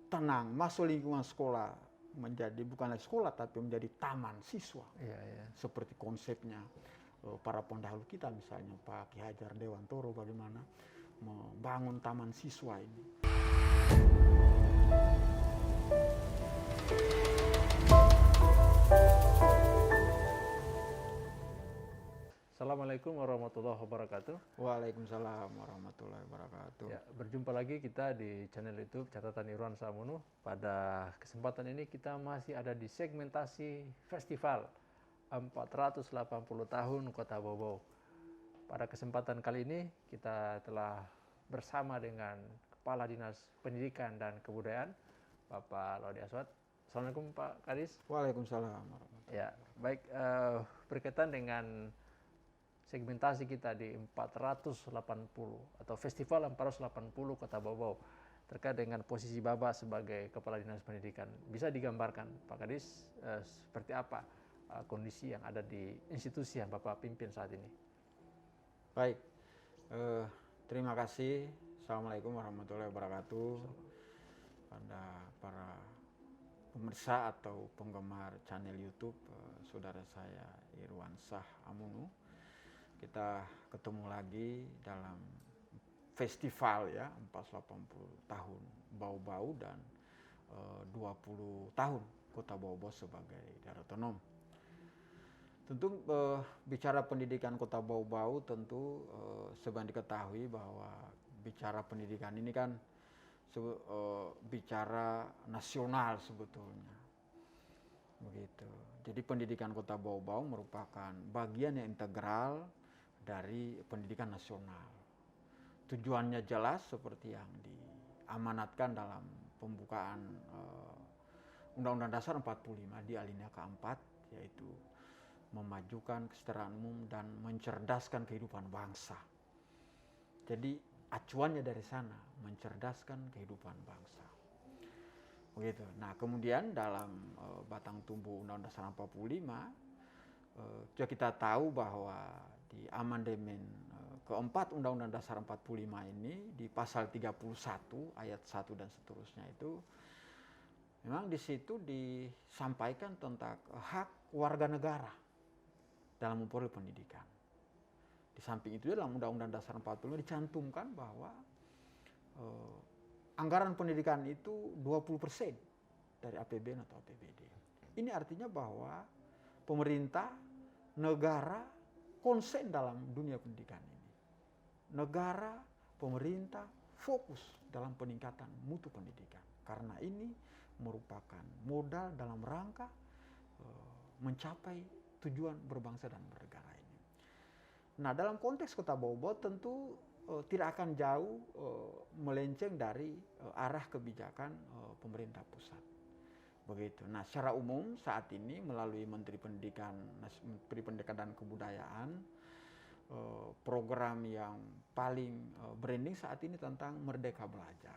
tenang, masuk lingkungan sekolah menjadi bukan lagi sekolah tapi menjadi taman siswa. Seperti konsepnya para pendahulu kita, misalnya Pak Ki Hajar Dewantoro, bagaimana membangun taman siswa ini. Assalamualaikum warahmatullahi wabarakatuh. Waalaikumsalam warahmatullahi wabarakatuh. Ya, berjumpa lagi kita di channel YouTube Catatan Irwan Samunu. Pada kesempatan ini kita masih ada di segmentasi Festival 480 tahun Kota Bau-Bau. Pada kesempatan kali ini kita telah bersama dengan Kepala Dinas Pendidikan dan Kebudayaan, Bapak Laudi Aswad. Assalamualaikum Pak Kadis. Waalaikumsalam warahmatullahi wabarakatuh. Ya, baik, berkaitan dengan segmentasi kita di 480 atau Festival 480 Kota Bau-Bau terkait dengan posisi Bapak sebagai Kepala Dinas Pendidikan. Bisa digambarkan Pak Kadis seperti apa kondisi yang ada di institusi yang Bapak pimpin saat ini? Baik, terima kasih. Assalamualaikum warahmatullahi wabarakatuh. Pada para pemirsa atau penggemar channel YouTube saudara saya Irwan Shah Amunu. Kita ketemu lagi dalam festival ya 480 tahun Bau-Bau dan 20 tahun Kota Bau-Bau sebagai daerah otonom. Tentu bicara pendidikan Kota Bau-Bau tentu sebanyak diketahui bahwa bicara pendidikan ini kan bicara nasional sebetulnya. Begitu. Jadi pendidikan Kota Bau-Bau merupakan bagian yang integral dari pendidikan nasional. Tujuannya jelas seperti yang diamanatkan dalam pembukaan Undang-Undang Dasar 45 di alinea keempat, yaitu memajukan kesejahteraan umum dan mencerdaskan kehidupan bangsa. Jadi acuannya dari sana, mencerdaskan kehidupan bangsa. Begitu. Nah, kemudian dalam batang tubuh Undang-Undang Dasar 45 kita tahu bahwa di amandemen keempat Undang-Undang Dasar 45 ini di pasal 31 ayat 1 dan seterusnya itu memang di situ disampaikan tentang hak warga negara dalam memperoleh pendidikan. Di samping itu dalam Undang-Undang Dasar 45 dicantumkan bahwa anggaran pendidikan itu 20% dari APBN atau APBD. Ini artinya bahwa pemerintah, negara konsen dalam dunia pendidikan ini. Negara, pemerintah fokus dalam peningkatan mutu pendidikan. Karena ini merupakan modal dalam rangka mencapai tujuan berbangsa dan bernegara ini. Nah, dalam konteks Kota Bau-Bau tentu tidak akan jauh melenceng dari arah kebijakan pemerintah pusat. Begitu. Nah, secara umum saat ini melalui Menteri Pendidikan dan Kebudayaan, program yang paling branding saat ini tentang Merdeka Belajar.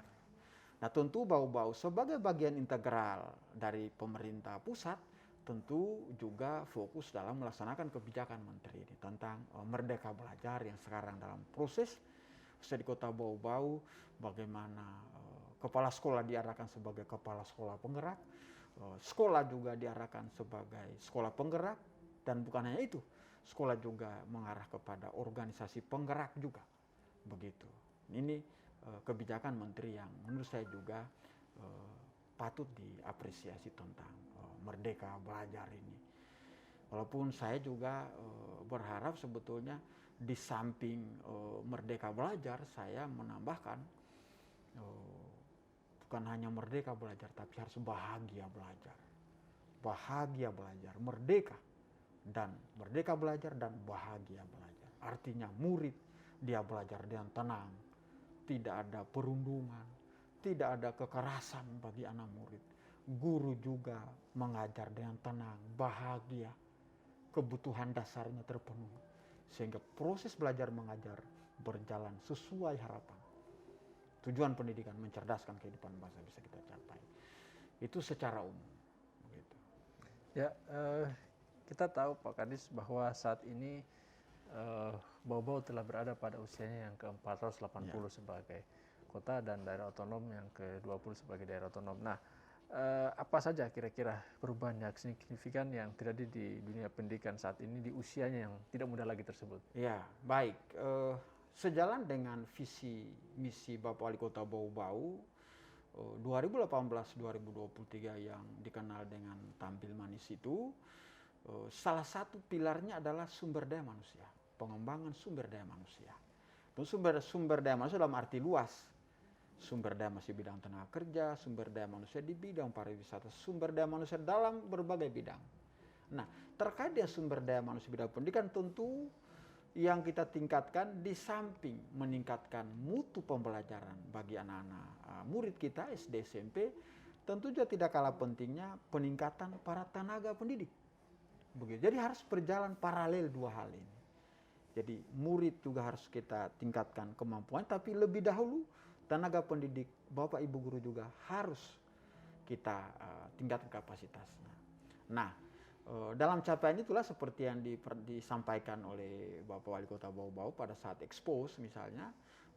Nah, tentu Bau-Bau sebagai bagian integral dari pemerintah pusat tentu juga fokus dalam melaksanakan kebijakan menteri ini tentang Merdeka Belajar yang sekarang dalam proses di Kota Bau-Bau, bagaimana kepala sekolah diarahkan sebagai kepala sekolah penggerak, sekolah juga diarahkan sebagai sekolah penggerak, dan bukan hanya itu, sekolah juga mengarah kepada organisasi penggerak juga. Begitu. Ini kebijakan menteri yang menurut saya juga patut diapresiasi tentang Merdeka Belajar ini. Walaupun saya juga berharap sebetulnya di samping Merdeka Belajar, saya menambahkan bukan hanya merdeka belajar, tapi harus bahagia belajar. Bahagia belajar, merdeka belajar dan bahagia belajar. Artinya murid dia belajar dengan tenang, tidak ada perundungan, tidak ada kekerasan bagi anak murid. Guru juga mengajar dengan tenang, bahagia, kebutuhan dasarnya terpenuhi, sehingga proses belajar mengajar berjalan sesuai harapan. Tujuan pendidikan mencerdaskan kehidupan bangsa bisa kita capai. Itu secara umum. Begitu. Ya, kita tahu Pak Kadis bahwa saat ini Bau-Bau telah berada pada usianya yang ke-480 sebagai kota dan daerah otonom yang ke-20 sebagai daerah otonom. Nah, apa saja kira-kira perubahan yang signifikan yang terjadi di dunia pendidikan saat ini di usianya yang tidak muda lagi tersebut? Ya, baik. Sejalan dengan visi misi Bapak Wali Kota Bau-Bau 2018-2023 yang dikenal dengan tampil manis itu, salah satu pilarnya adalah sumber daya manusia, pengembangan sumber daya manusia. Dan sumber daya manusia dalam arti luas, sumber daya manusia bidang tenaga kerja, sumber daya manusia di bidang pariwisata, sumber daya manusia dalam berbagai bidang. Nah, terkait dengan sumber daya manusia bidang pendidikan, tentu yang kita tingkatkan di samping meningkatkan mutu pembelajaran bagi anak-anak murid kita SD SMP, tentu juga tidak kalah pentingnya peningkatan para tenaga pendidik. Begitu. Jadi harus berjalan paralel dua hal ini. Jadi murid juga harus kita tingkatkan kemampuan, tapi lebih dahulu tenaga pendidik, Bapak Ibu guru juga harus kita tingkatkan kapasitasnya. Nah, dalam capaian itulah seperti yang disampaikan oleh Bapak Wali Kota Bau-Bau pada saat expose misalnya,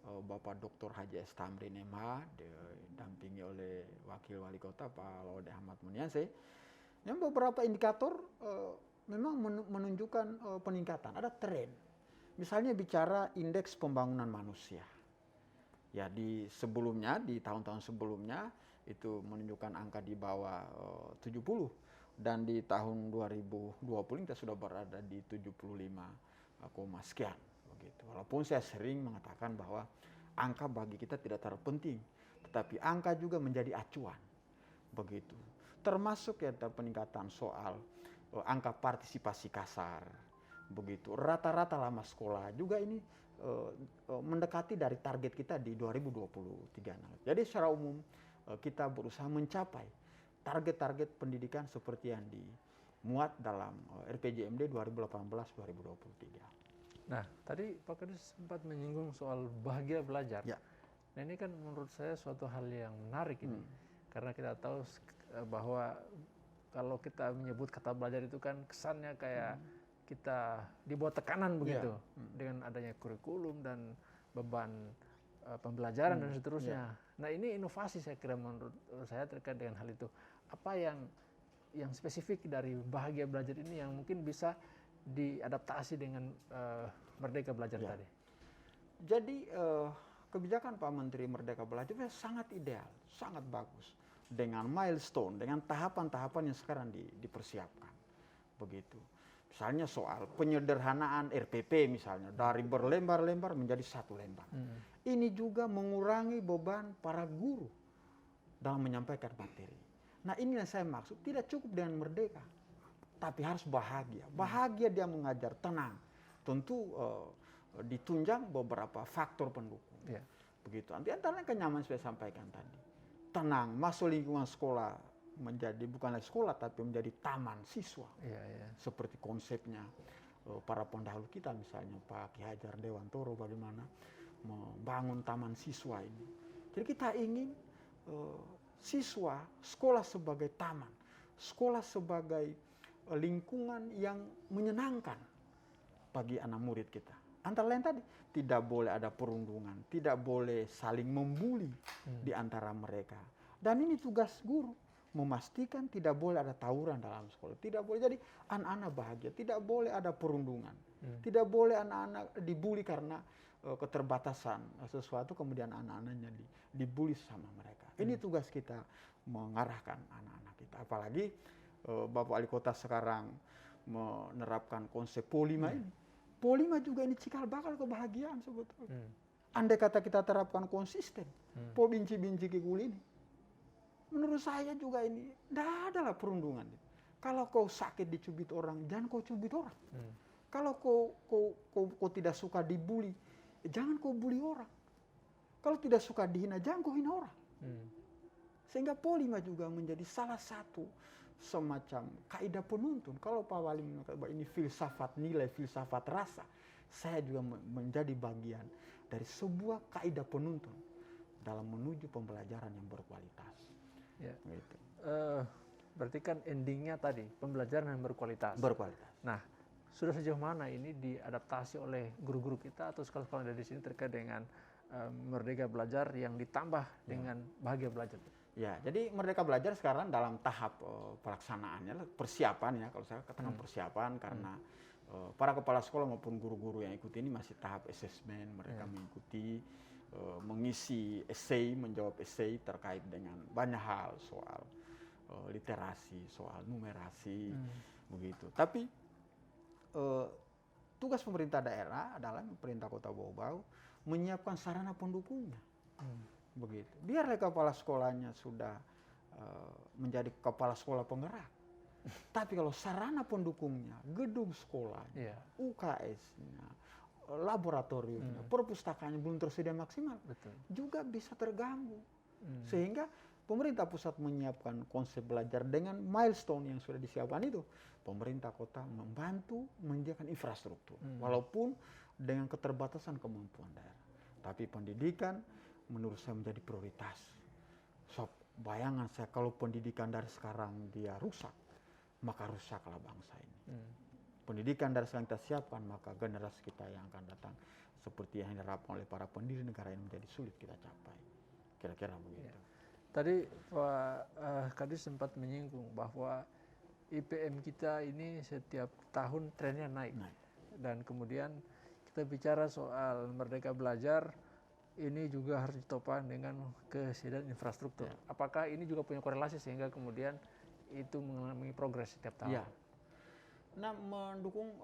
Bapak Dr. Haji S. Tamrin MH didampingi oleh Wakil Wali Kota Pak Laude Ahmad Munianse, yang beberapa indikator memang menunjukkan peningkatan, ada tren. Misalnya bicara indeks pembangunan manusia. Ya, di tahun-tahun sebelumnya itu menunjukkan angka di bawah 70. Dan di tahun 2020 kita sudah berada di 75, sekian begitu. Walaupun saya sering mengatakan bahwa angka bagi kita tidak terlalu penting, tetapi angka juga menjadi acuan begitu. Termasuk ya peningkatan soal angka partisipasi kasar begitu. Rata-rata lama sekolah juga ini mendekati dari target kita di 2023. Jadi secara umum kita berusaha mencapai target-target pendidikan seperti yang dimuat dalam RPJMD 2018-2023. Nah, tadi Pak Kadis sempat menyinggung soal bahagia belajar. Ya. Nah, ini kan menurut saya suatu hal yang menarik ini. Karena kita tahu bahwa kalau kita menyebut kata belajar itu kan kesannya kayak kita dibawa tekanan begitu. Dengan adanya kurikulum dan beban pembelajaran dan seterusnya. Nah, ini inovasi saya kira menurut saya terkait dengan hal itu. Apa yang spesifik dari bahagia belajar ini yang mungkin bisa diadaptasi dengan Merdeka Belajar tadi? Jadi kebijakan Pak Menteri Merdeka Belajar sangat ideal, sangat bagus. Dengan milestone, dengan tahapan-tahapan yang sekarang dipersiapkan. Begitu. Misalnya soal penyederhanaan RPP misalnya, dari berlembar-lembar menjadi satu lembar. Ini juga mengurangi beban para guru dalam menyampaikan materi. Nah, ini yang saya maksud, tidak cukup dengan merdeka, tapi harus bahagia. Bahagia dia mengajar, tenang. Tentu ditunjang beberapa faktor pendukung. Begitu. Nanti antara kenyamanan saya sampaikan tadi. Tenang, masuk lingkungan sekolah menjadi bukan lagi sekolah, tapi menjadi taman siswa. Seperti konsepnya para pendahulu kita, misalnya Pak Ki Hajar Dewantoro, bagaimana membangun taman siswa ini. Jadi kita ingin siswa, sekolah sebagai taman, sekolah sebagai lingkungan yang menyenangkan bagi anak murid kita. Antara lain tadi, tidak boleh ada perundungan, tidak boleh saling membuli di antara mereka. Dan ini tugas guru, memastikan tidak boleh ada tawuran dalam sekolah, tidak boleh. Jadi anak-anak bahagia, tidak boleh ada perundungan, tidak boleh anak-anak dibuli karena keterbatasan sesuatu, kemudian anak-anaknya dibuli sama mereka. Ini tugas kita mengarahkan anak-anak kita. Apalagi Bapak Wali Kota sekarang menerapkan konsep PO5 ini. PO5 juga ini cikal bakal kebahagiaan sebetulnya. Andai kata kita terapkan konsisten, po binci-binci kikul ini, menurut saya juga ini tidak ada lah perundungan. Kalau kau sakit dicubit orang, jangan kau cubit orang. Kalau kau tidak suka dibully, jangan kau bully orang. Kalau tidak suka dihina, jangan kau hina orang. Sehingga PO5 juga menjadi salah satu semacam kaidah penuntun. Kalau Pak Wali mengatakan bahwa ini filsafat nilai, filsafat rasa, saya juga menjadi bagian dari sebuah kaidah penuntun dalam menuju pembelajaran yang berkualitas. Gitu. Berarti kan endingnya tadi pembelajaran yang berkualitas. Nah, sudah sejauh mana ini diadaptasi oleh guru-guru kita atau sekolah-sekolah dari sini terkait dengan Merdeka Belajar yang ditambah dengan Bahagia Belajar? Ya, jadi Merdeka Belajar sekarang dalam tahap pelaksanaannya, persiapan ya, kalau saya katakan persiapan karena para kepala sekolah maupun guru-guru yang ikut ini masih tahap asesmen, mereka mengikuti, mengisi esai, menjawab esai terkait dengan banyak hal soal literasi, soal numerasi, begitu. Tapi tugas pemerintah daerah adalah pemerintah Kota Bau-Bau menyiapkan sarana pendukungnya. Begitu. Biarlah kepala sekolahnya sudah menjadi kepala sekolah penggerak. Tapi kalau sarana pendukungnya, gedung sekolahnya, UKS-nya, laboratoriumnya, perpustakaannya belum tersedia maksimal, juga bisa terganggu. Sehingga pemerintah pusat menyiapkan konsep belajar dengan milestone yang sudah disiapkan itu. Pemerintah kota membantu menyediakan infrastruktur, walaupun dengan keterbatasan kemampuan daerah. Tapi pendidikan menurut saya menjadi prioritas. So, bayangan saya kalau pendidikan dari sekarang dia rusak, maka rusaklah bangsa ini. Pendidikan dari sekarang kita siapkan, maka generasi kita yang akan datang seperti yang diharapkan oleh para pendiri negara ini menjadi sulit kita capai. Kira-kira begitu. Tadi Pak Kadis sempat menyinggung bahwa IPM kita ini setiap tahun trennya naik. Dan kemudian kita bicara soal Merdeka Belajar, ini juga harus ditopang dengan kesediaan infrastruktur. Apakah ini juga punya korelasi sehingga kemudian itu mengalami progres setiap tahun? Ya. Nah, mendukung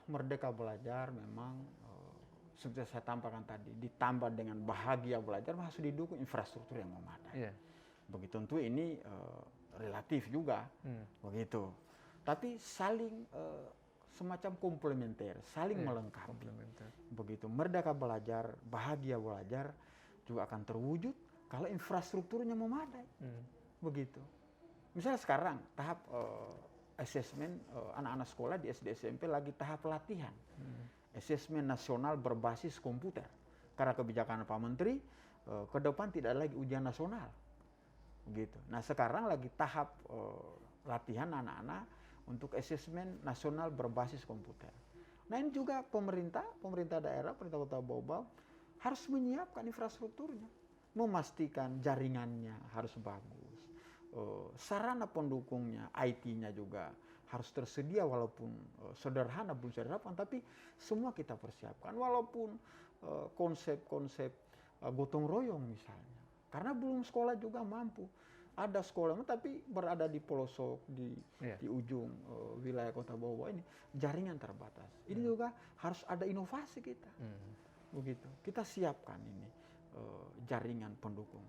Merdeka Belajar memang seperti saya tampilkan tadi, ditambah dengan Bahagia Belajar harus didukung infrastruktur yang memadai. Begitu, tentu ini relatif juga, begitu. Tapi saling semacam komplementer, saling melengkapi. Begitu, Merdeka Belajar, Bahagia Belajar juga akan terwujud kalau infrastrukturnya memadai. Begitu. Misalnya sekarang tahap asesmen anak-anak sekolah di SD SMP lagi tahap pelatihan. Asesmen nasional berbasis komputer. Karena kebijakan Pak Menteri, ke depan tidak lagi ujian nasional. Begitu. Nah, sekarang lagi tahap latihan anak-anak untuk asesmen nasional berbasis komputer. Nah, ini juga pemerintah daerah, pemerintah Kota Bau-Bau harus menyiapkan infrastrukturnya, memastikan jaringannya harus bagus, sarana pendukungnya, IT-nya juga harus tersedia walaupun sederhana belum sederhana, tapi semua kita persiapkan walaupun konsep-konsep gotong royong misalnya, karena belum sekolah juga mampu. Ada sekolah tapi berada di pelosok di ujung wilayah Kota Bau-Bau ini jaringan terbatas. Ini juga harus ada inovasi kita. Begitu. Kita siapkan ini jaringan pendukung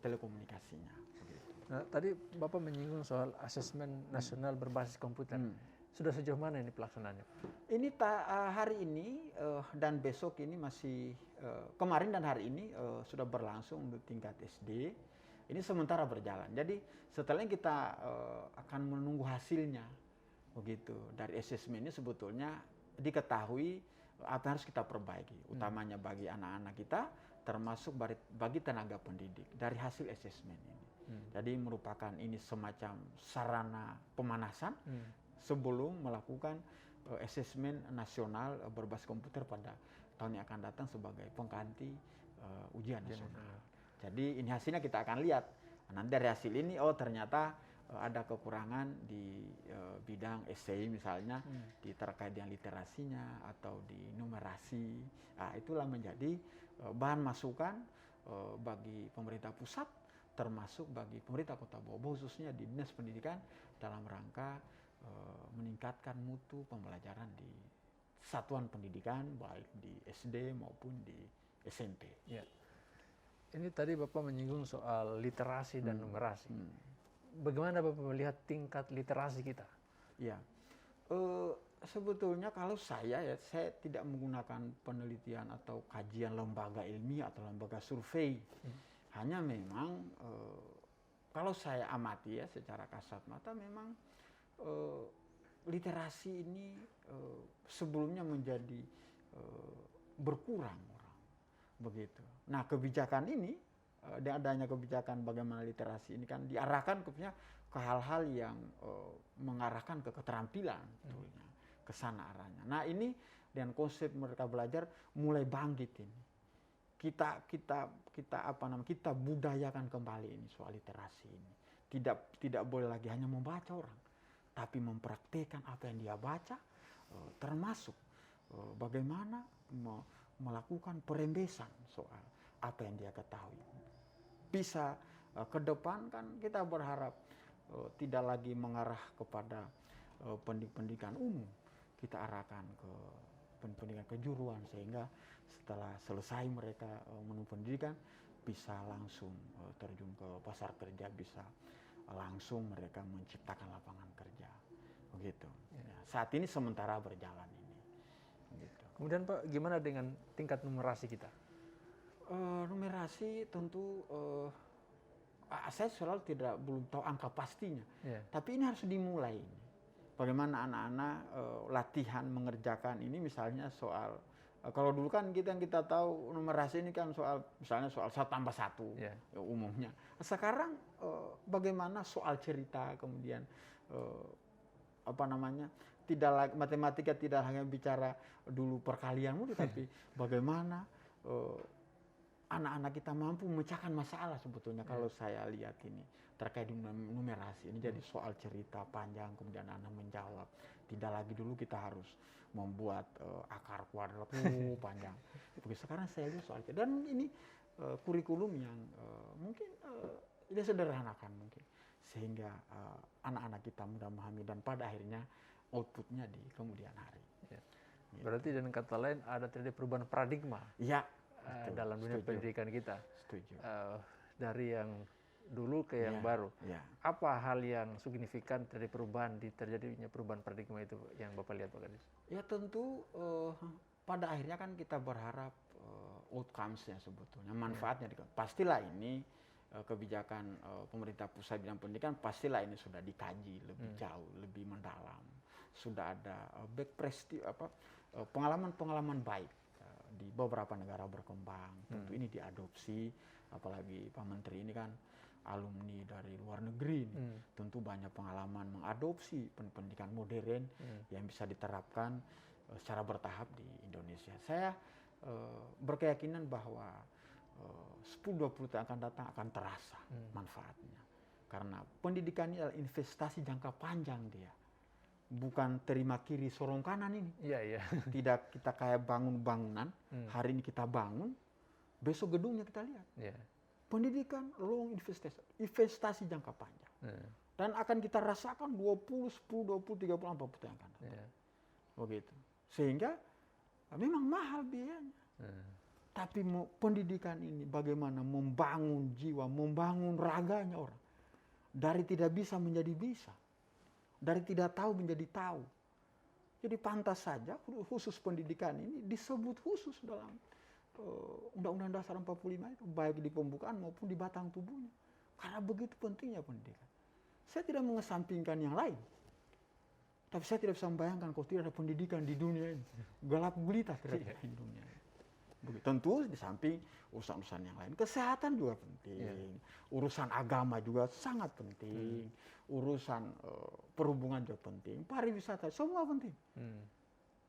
telekomunikasinya. Begitu. Nah, tadi Bapak menyinggung soal asesmen nasional berbasis komputer. Sudah sejauh mana ini pelaksanaannya? Ini hari ini dan besok ini masih kemarin dan hari ini sudah berlangsung untuk tingkat SD. Ini sementara berjalan. Jadi setelahnya kita akan menunggu hasilnya, begitu. Dari asesmen ini sebetulnya diketahui apa yang harus kita perbaiki, utamanya bagi anak-anak kita, termasuk bagi tenaga pendidik dari hasil asesmen ini. Jadi merupakan ini semacam sarana pemanasan sebelum melakukan asesmen nasional berbasis komputer pada tahun yang akan datang sebagai pengganti ujian nasional. Jadi ini hasilnya kita akan lihat. Nanti dari hasil ini, oh ternyata ada kekurangan di bidang esai misalnya, terkait dengan literasinya atau di numerasi. Nah, itulah menjadi bahan masukan bagi pemerintah pusat, termasuk bagi pemerintah Kota Bau-Bau, khususnya di Dinas Pendidikan dalam rangka meningkatkan mutu pembelajaran di satuan pendidikan, baik di SD maupun di SMP. Ya. Ini tadi Bapak menyinggung soal literasi dan numerasi. Bagaimana Bapak melihat tingkat literasi kita? Ya, sebetulnya kalau saya tidak menggunakan penelitian atau kajian lembaga ilmiah atau lembaga survei. Hanya memang kalau saya amati ya secara kasat mata memang literasi ini sebelumnya menjadi berkurang orang, begitu. Nah, kebijakan ini, dengan adanya kebijakan bagaimana literasi ini kan diarahkan ke hal-hal yang mengarahkan ke keterampilan, ke sana arahnya. Nah, ini dengan konsep Merdeka Belajar mulai bangkit ini. kita budayakan kembali ini soal literasi ini. Tidak boleh lagi hanya membaca orang, tapi mempraktikkan apa yang dia baca, termasuk bagaimana melakukan perembesan soal apa yang dia ketahui. Bisa ke depan kan kita berharap tidak lagi mengarah kepada pendidikan umum, kita arahkan ke pendidikan kejuruan, sehingga setelah selesai mereka menempuh pendidikan bisa langsung terjun ke pasar kerja, bisa langsung mereka menciptakan lapangan kerja, begitu. Ya, saat ini sementara berjalan ini. Gitu. Kemudian Pak, gimana dengan tingkat numerasi kita? Numerasi tentu saya selalu belum tahu angka pastinya, tapi ini harus dimulai. Bagaimana anak-anak latihan mengerjakan ini, misalnya soal kalau dulu kan kita tahu numerasi ini kan soal misalnya soal 1+1 umumnya. Sekarang bagaimana soal cerita, kemudian tidak lagi matematika, tidak hanya bicara dulu perkalian mulu, tapi bagaimana anak-anak kita mampu memecahkan masalah sebetulnya. Kalau saya lihat ini terkait dengan numerasi ini jadi soal cerita panjang, kemudian anak menjawab. Tidak lagi dulu kita harus membuat akar kuadrat panjang. Begitu sekarang saya lihat soal cerita. Dan ini kurikulum yang mungkin dia sederhanakan mungkin, sehingga anak-anak kita mudah memahami dan pada akhirnya outputnya di kemudian hari. Ya. Berarti dengan kata lain ada terjadi perubahan paradigma. Ya. Dalam dunia pendidikan kita. Setuju. Dari yang dulu ke yang baru. Ya. Apa hal yang signifikan dari terjadinya perubahan paradigma itu yang Bapak lihat Pak Kadis? Ya tentu pada akhirnya kan kita berharap outcomes-nya sebetulnya, manfaatnya. Pastilah ini kebijakan pemerintah pusat bidang pendidikan, pastilah ini sudah dikaji lebih jauh, lebih mendalam. Sudah ada pengalaman-pengalaman baik di beberapa negara berkembang. Tentu ini diadopsi, apalagi Pak Menteri ini kan alumni dari luar negeri. Tentu banyak pengalaman mengadopsi pendidikan modern yang bisa diterapkan secara bertahap di Indonesia. Saya berkeyakinan bahwa 10-20 tahun akan datang akan terasa manfaatnya. Karena pendidikan ini adalah investasi jangka panjang dia. Bukan terima kiri sorong kanan ini. Iya. Tidak kita kayak bangun bangunan, hari ini kita bangun, besok gedungnya kita lihat. Pendidikan long investasi jangka panjang. Dan akan kita rasakan 20, 10, 20, 30, 40 tahun akan datang. Begitu. Sehingga memang mahal biayanya. Tapi pendidikan ini bagaimana membangun jiwa, membangun raganya orang. Dari tidak bisa menjadi bisa. Dari tidak tahu menjadi tahu. Jadi pantas saja khusus pendidikan ini disebut khusus dalam Undang-Undang Dasar 45 itu, baik di pembukaan maupun di batang tubuhnya. Karena begitu pentingnya pendidikan. Saya tidak mengesampingkan yang lain. Tapi saya tidak bisa membayangkan kalau tidak ada pendidikan di dunia ini. Gelap gulita tidak ada di dunia ini. Begitu. Tentu di samping urusan-urusan yang lain. Kesehatan juga penting. Urusan agama juga sangat penting. Urusan perhubungan juga penting. Pariwisata, semua penting.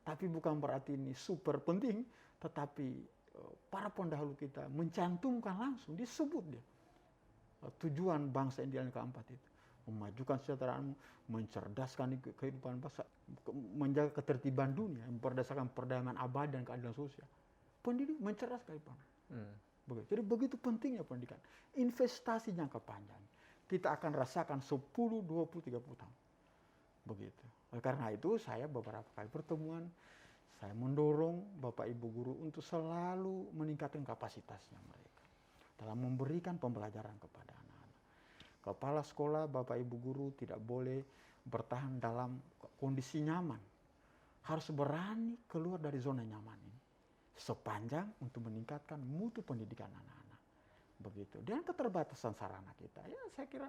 Tapi bukan berarti ini super penting. Tetapi para pendahulu kita mencantumkan langsung, disebut dia. Tujuan bangsa India yang keempat itu. Memajukan kesejahteraan, mencerdaskan kehidupan bangsa, menjaga ketertiban dunia, berdasarkan perdamaian abadi dan keadilan sosial. Pendidik mencerdaskan kehidupan. Jadi begitu pentingnya pendidikan. Investasi jangka panjang. Kita akan rasakan 10, 20, 30 tahun. Begitu. Karena itu saya beberapa kali pertemuan, saya mendorong Bapak Ibu guru untuk selalu meningkatkan kapasitasnya mereka dalam memberikan pembelajaran kepada anak-anak. Kepala sekolah, Bapak Ibu guru tidak boleh bertahan dalam kondisi nyaman. Harus berani keluar dari zona nyaman ini. Sepanjang untuk meningkatkan mutu pendidikan anak-anak. Begitu. Dengan keterbatasan sarana kita, ya saya kira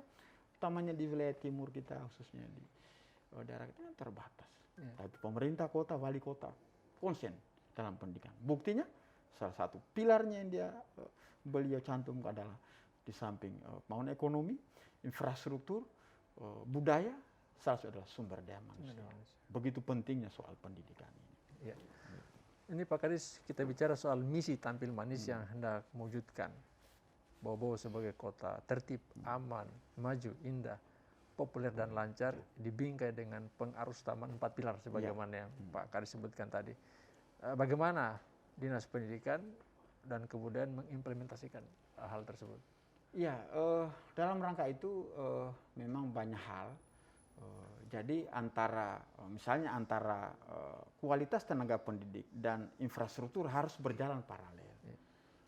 utamanya di wilayah timur kita, khususnya di daerah kita terbatas. Tapi pemerintah kota, wali kota konsen dalam pendidikan. Buktinya salah satu pilarnya yang beliau cantumkan adalah di samping pembangunan ekonomi, infrastruktur, budaya, salah satu adalah sumber daya manusia. Begitu pentingnya soal pendidikan ini. Ini Pak Kadis, kita bicara soal misi tampil manis yang hendak mewujudkan Bobo sebagai kota tertib, aman, maju, indah, populer dan lancar, dibingkai dengan pengarus taman 4 pilar sebagaimana yang Pak Kadis sebutkan tadi. Bagaimana Dinas Pendidikan dan kemudian mengimplementasikan hal tersebut? Ya, dalam rangka itu memang banyak hal. Jadi misalnya antara kualitas tenaga pendidik dan infrastruktur harus berjalan paralel,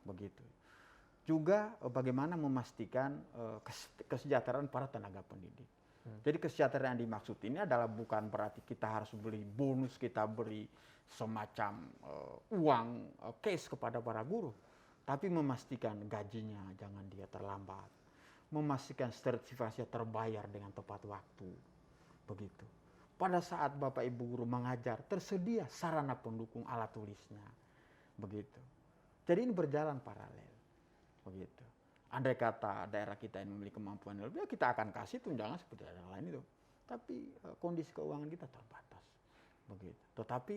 begitu. Juga bagaimana memastikan kesejahteraan para tenaga pendidik. Jadi kesejahteraan yang dimaksud ini adalah bukan berarti kita harus beli bonus, kita beri semacam uang cash kepada para guru, tapi memastikan gajinya jangan dia terlambat, memastikan sertifikasinya terbayar dengan tepat waktu. Begitu. Pada saat Bapak Ibu guru mengajar, tersedia sarana pendukung alat tulisnya. Begitu. Jadi ini berjalan paralel. Begitu. Andai kata daerah kita yang memiliki kemampuan lebih, ya kita akan kasih tunjangan seperti daerah lain itu. Tapi kondisi keuangan kita terbatas. Begitu. Tetapi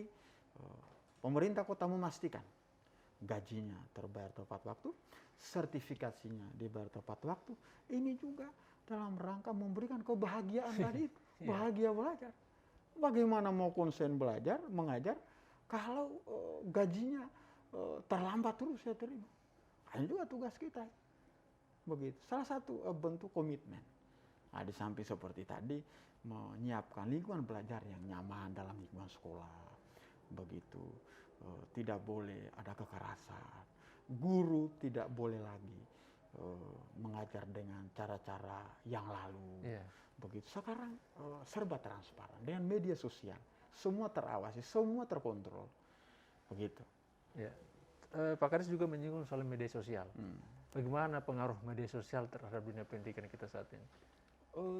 pemerintah kota memastikan gajinya terbayar tepat waktu, sertifikasinya dibayar tepat waktu. Ini juga dalam rangka memberikan kebahagiaan tadi itu. Bahagia belajar. Bagaimana mau konsen belajar, mengajar, kalau gajinya terlambat terus ya terima. Ini juga tugas kita. Begitu. Salah satu bentuk komitmen. Nah, di samping seperti tadi, menyiapkan lingkungan belajar yang nyaman dalam lingkungan sekolah. Begitu. Tidak boleh ada kekerasan. Guru tidak boleh lagi mengajar dengan cara-cara yang lalu. Begitu. Sekarang serba transparan dengan media sosial, semua terawasi, semua terkontrol, begitu. Ya. Pak Kadis juga menyinggung soal media sosial. Bagaimana pengaruh media sosial terhadap dunia pendidikan kita saat ini?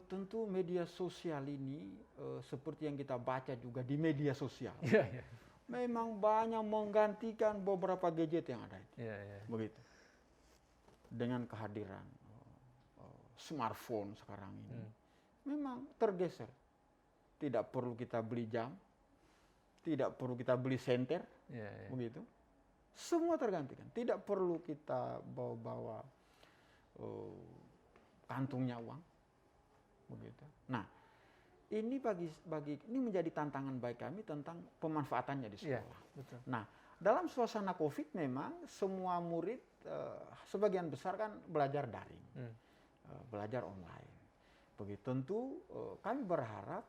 Tentu media sosial ini seperti yang kita baca juga di media sosial, memang banyak menggantikan beberapa gadget yang ada, begitu. Dengan kehadiran smartphone sekarang ini. Memang tergeser. Tidak perlu kita beli jam, tidak perlu kita beli senter, begitu. Semua tergantikan. Tidak perlu kita bawa kantungnya uang, begitu. Nah, ini ini menjadi tantangan bagi kami tentang pemanfaatannya di sekolah. Betul. Nah, dalam suasana COVID memang semua murid sebagian besar kan belajar daring, belajar online. Begitu. Tentu kami berharap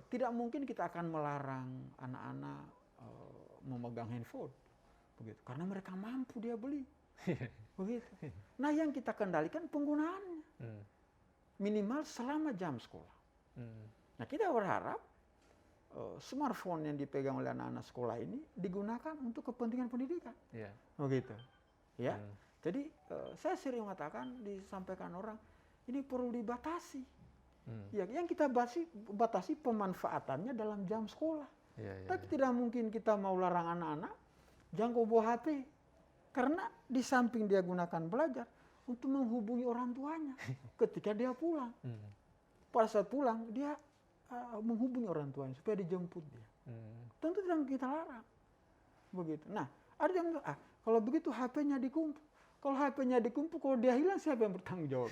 tidak mungkin kita akan melarang anak-anak memegang handphone, begitu, karena mereka mampu dia beli, begitu. Nah, yang kita kendalikan penggunaannya, minimal selama jam sekolah. Nah, kita berharap smartphone yang dipegang oleh anak-anak sekolah ini digunakan untuk kepentingan pendidikan, begitu, ya. Jadi saya sering mengatakan, disampaikan orang, ini perlu dibatasi. Ya, yang kita batasi pemanfaatannya dalam jam sekolah. Tapi tidak mungkin kita mau larang anak-anak jangan kau bawa HP. Karena di samping dia gunakan belajar untuk menghubungi orang tuanya ketika dia pulang. Pada saat pulang dia menghubungi orang tuanya supaya dijemput dia. Tentu tidak kita larang. Begitu. Nah, ada yang bilang, kalau begitu HP-nya dikumpul. Kalau HP-nya dikumpul, kalau dia hilang siapa yang bertanggung jawab?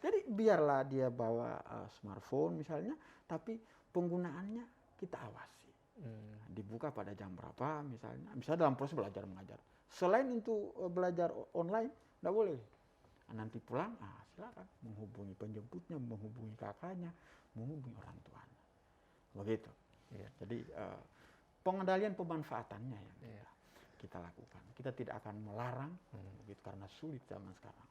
Jadi biarlah dia bawa smartphone misalnya, tapi penggunaannya kita awasi. Dibuka pada jam berapa misalnya dalam proses belajar mengajar. Selain untuk belajar online, tidak boleh. Nanti pulang, silakan menghubungi penjemputnya, menghubungi kakaknya, menghubungi orang tuanya. Begitu. Jadi pengendalian pemanfaatannya yang kita lakukan. Kita tidak akan melarang, begitu, karena sulit zaman sekarang.